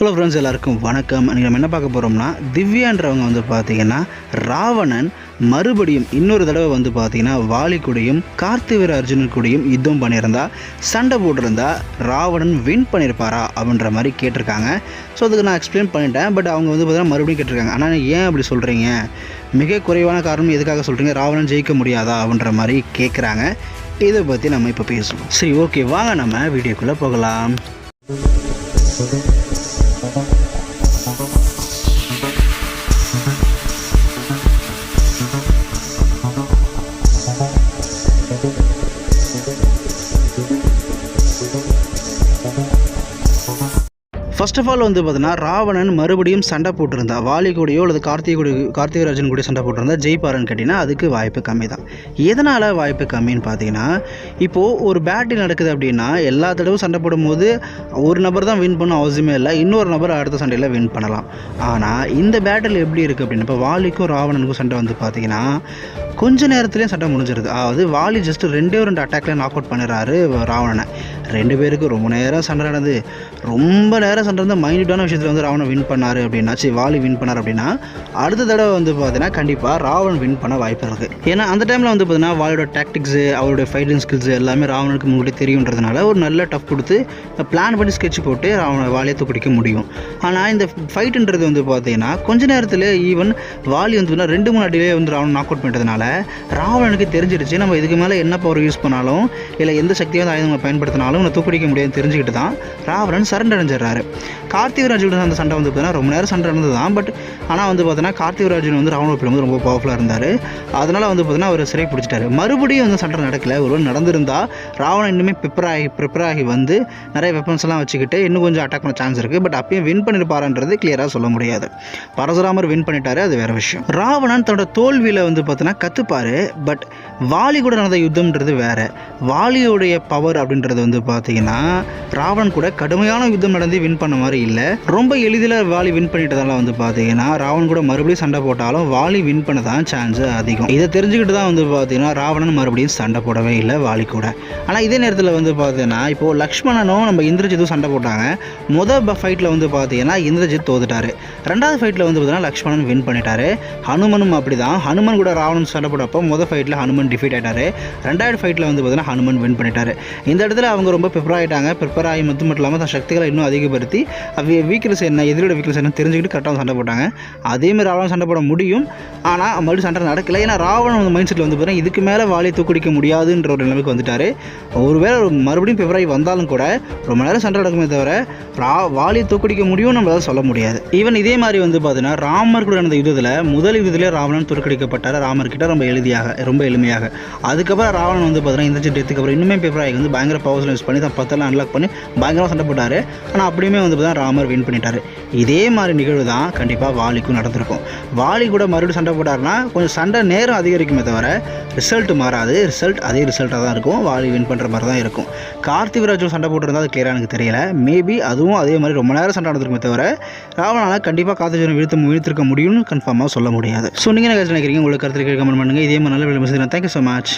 Hello friends, எல்லாருக்கும் வணக்கம். இன்றைக்கி நம்ம என்ன பார்க்க போகிறோம்னா, திவ்யான்றவங்க வந்து பார்த்திங்கன்னா ராவணன் மறுபடியும் இன்னொரு தடவை வந்து பார்த்திங்கன்னா வாலி கூடயும் கார்த்திவீர அர்ஜுனன் கூடயும் யுத்தம் பண்ணியிருந்தா, சண்டை போட்டிருந்தா ராவணன் வின் பண்ணியிருப்பாரா அப்படின்ற மாதிரி கேட்டிருக்காங்க. ஸோ அதுக்கு நான் எக்ஸ்பிளைன் பண்ணிட்டேன். பட் அவங்க வந்து பார்த்திங்கன்னா மறுபடியும் கேட்டிருக்காங்க, ஆனால் ஏன் அப்படி சொல்கிறீங்க, மிக குறைவான காரணம் எதுக்காக சொல்கிறீங்க, ராவணன் ஜெயிக்க முடியாதா அப்படின்ற மாதிரி கேட்குறாங்க. இதை பற்றி நம்ம இப்போ பேசுவோம். சரி, ஓகே, வாங்க நம்ம வீடியோக்குள்ளே போகலாம். ஃபர்ஸ்ட் ஆஃப் ஆல் வந்து பார்த்தீங்கன்னா ராவணன் மறுபடியும் சண்டை போட்டிருந்தா வாலி கூடயோ அல்லது கார்த்திகராஜன் கூட சண்டை போட்டிருந்தா ஜெயிப்பாருன்னு கேட்டிங்கன்னா அதுக்கு வாய்ப்பு கம்மி தான். எதனால் வாய்ப்பு கம்மின்னு பார்த்தீங்கன்னா, இப்போது ஒரு பேட்டில் நடக்குது அப்படின்னா எல்லா தடவை சண்டை போடும்போது ஒரு நபர் தான் வின் பண்ண அவசியமே இல்லை, இன்னொரு நபர் அடுத்த சண்டையில் வின் பண்ணலாம். ஆனால் இந்த பேட்டில் எப்படி இருக்குது அப்படின்னா, இப்போ வாலிக்கும் ராவணனுக்கும் சண்டை வந்து பார்த்தீங்கன்னா கொஞ்ச நேரத்துலேயும் சண்டை முடிஞ்சிருது. அதாவது வாலி ஜஸ்ட் ரெண்டு அட்டாக்லேயே நாக் அவுட் பண்ணிடுறாரு ராவணனை. ரெண்டு பேருக்கு ரொம்ப நேரம் சண்டை நடந்து, ரொம்ப நேரம் சண்டை வந்து மைன்யூட்டான விஷயத்தில் வந்து ராவணன் வின் பண்ணார் அப்படின்னா, வாலி வின் பண்ணார் அப்படின்னா அடுத்த தடவை வந்து பார்த்தீங்கன்னா கண்டிப்பாக ராவணன் வின் பண்ண வாய்ப்பு இருக்குது. ஏன்னா அந்த டைமில் வந்து பார்த்தீங்கன்னா வாலியோட டாக்டிக்ஸு, அவருடைய ஃபைட்டிங் ஸ்கில்ஸு எல்லாமே ராவணனுக்கு முன்னாடி தெரியுன்றதுனால ஒரு நல்ல டஃப் கொடுத்து பிளான் பண்ணி ஸ்கெட்ச் போட்டு வாலியை தூக்கிடிக்க முடியும். ஆனால் இந்த ஃபைட்டுன்றது வந்து பார்த்தீங்கன்னா கொஞ்ச நேரத்தில் ஈவன் வாலி வந்து 2-3 அடியிலே வந்து ராவணன் நாக் அவுட் பண்ணிட்டதுனால ராவணனுக்கு தெரிஞ்சிருச்சு, நம்ம இதுக்கு மேலே என்ன பவர் யூஸ் பண்ணாலும் இல்லை எந்த சக்தியாக ஆயுதங்களை பயன்படுத்தினாலும் தூக்கிடிக்க முடியாது தெரிஞ்சுக்கிட்டு தான் ராவணன் சரண்டர் அடைஞ்சிடறாரு. கார்த்திகராஜன் அந்த சண்டை வந்து பார்த்தீங்கன்னா ரொம்ப நேரம் சண்டை நடந்தது தான். பட் ஆனால் வந்து பார்த்தீங்கன்னா கார்த்திகராஜன் வந்து ராவணன் ஒப்பிடும்போது ரொம்ப பவர்ஃபுல்லாக இருந்தார். அதனால் வந்து பார்த்தீங்கன்னா அவர் சிறை பிடிச்சிட்டாரு. மறுபடியும் வந்து சண்டை நடக்கல. ஒருவேளை நடந்திருந்தால் ராவணன் இன்னுமே ப்ரிப்பேர் ஆகி வந்து நிறைய வெப்பன்ஸ் எல்லாம் வச்சுக்கிட்டு இன்னும் கொஞ்சம் அட்டாக் பண்ண சான்ஸ் இருக்குது. பட் அப்பயும் வின் பண்ணியிருப்பாருன்றது கிளியராக சொல்ல முடியாது. பரசுராமர் வின் பண்ணிட்டாரு, அது வேறு விஷயம். ராவணன் தன்னோட தோல்வியில் வந்து பார்த்தீங்கன்னா கற்றுப்பார். பட் வாலி கூட நடந்த யுத்தம்ன்றது வேறு. வாலியோடைய பவர் அப்படின்றது வந்து பார்த்தீங்கன்னா ராவணன் கூட கடுமையான யுத்தம் நடந்து வின் பண்ண மாதிரி இல்லை. ரொம்ப எளிதில் வாலி வின் பண்ணிட்டதால வந்து பார்த்தீங்கன்னா ராவணன் கூட மறுபடியும் சண்டை போட்டாலும் வாலி வின் பண்ண தான் சான்ஸ் அதிகம். இதை தெரிஞ்சுக்கிட்டு தான் வந்து பார்த்தீங்கன்னா ராவணன் மறுபடியும் சண்டை போடவே இல்லை வாலி கூட. ஆனால் இதே நேரத்தில் வந்து பார்த்தீங்கன்னா இப்போது லக்ஷ்மணனும் நம்ம இந்திரஜித்தும் சண்டை போட்டாங்க. முதல் ஃபைட்டில் வந்து பார்த்தீங்கன்னா இந்திரஜித் தோத்துட்டாரு. ரெண்டாவது ஃபைட்டில் வந்து பார்த்தீங்கன்னா லக்ஷ்மணன் வின் பண்ணிட்டாரு. ஹனுமனும் அப்படி தான். ஹனுமன் கூட ராவணன் சண்டை போட்டப்போ முதல் ஃபைட்டில் ஹனுமன் டிஃபீட் ஆகிட்டாரு. ரெண்டாவது ஃபைட்டில் வந்து பார்த்தீங்கன்னா ஹனுமன் வின் பண்ணிட்டாரு. இந்த இடத்துல அவங்க ரொம்ப ப்ரிப்பேர் ஆகி மட்டும் இல்லாமல் தன் சக்திகளை இன்னும் அதிகப்படுத்தி வீக்னஸ் என்ன, எதிரோட வீக்னஸ் என்ன தெரிஞ்சுக்கிட்டு கரெக்டாக சண்டை போட்டாங்க. அதேமாதிரி ராவணன் சண்டை போட முடியும். ஆனால் மறுபடியும் சண்டை நடக்கலை. ஏன்னா ராவணன் வந்து மைண்ட் செட்டில் வந்து பார்த்தீங்கன்னா இதுக்கு மேலே வாலியை தூக்கிடிக்க முடியாதுன்ற ஒரு நிலைமைக்கு வந்துட்டார். ஒருவேளை மறுபடியும் ப்ரிப்பேர் ஆகி வந்தாலும் கூட ரொம்ப நேரம் சண்டை நடக்குமே தவிர வாலியை தூக்கிடிக்க முடியும்னு நம்மளால சொல்ல முடியாது. ஈவன் இதே மாதிரி வந்து பார்த்தீங்கன்னா ராமர் கூட நடந்த யுத்தத்தில் முதல் யுத்தத்திலே ராவணன் தோற்கடிக்கப்பட்டார் ராமர்கிட்ட ரொம்ப எளிமையாக. அதுக்கப்புறம் ராவணன் வந்து பார்த்தீங்கன்னா இந்த டெத்துக்கு அப்புறம் இன்னுமே ப்ரிப்பேர் ஆகி வந்து பயங்கர பவர்ஸ் யூஸ் பண்ணி தான் 10 அன்லாக் பண்ணி பயங்கரமாக சண்டை போட்டார். ஆனால் அப்படியுமே வந்து பார்த்தா ராமர் வின் பண்ணிட்டார். இதே மாதிரி நிகழ்வு தான் கண்டிப்பாக வாலிக்கும் நடந்திருக்கும். வாலி கூட மறுபடியும் சண்டை போட்டார்னா கொஞ்சம் சண்டை நேரம் அதிகரிக்குமே தவிர ரிசல்ட் மாறாது. அதே ரிசல்ட்டாக தான் இருக்கும். வாலி வின் பண்ணுற மாதிரி தான் இருக்கும். கார்த்திகராஜன் சண்டை போட்டிருந்தா அது கிளியராக எனக்கு தெரியல. மேபி அதுவும் அதே மாதிரி ரொம்ப நேரம் சண்டை நடந்திருக்குமே தவிர ராவணனால் கண்டிப்பாக கார்த்திகராஜன் வீழ்த்திருக்க முடியும்னு கன்ஃபார்மாக சொல்ல முடியாது. ஸோ நீங்கள் என்ன நினைக்கிறீங்க? உங்களுக்கு கருத்து கமெண்ட் பண்ணுங்கள். இதே மாதிரி நல்ல வீடியோ. Thank you so much.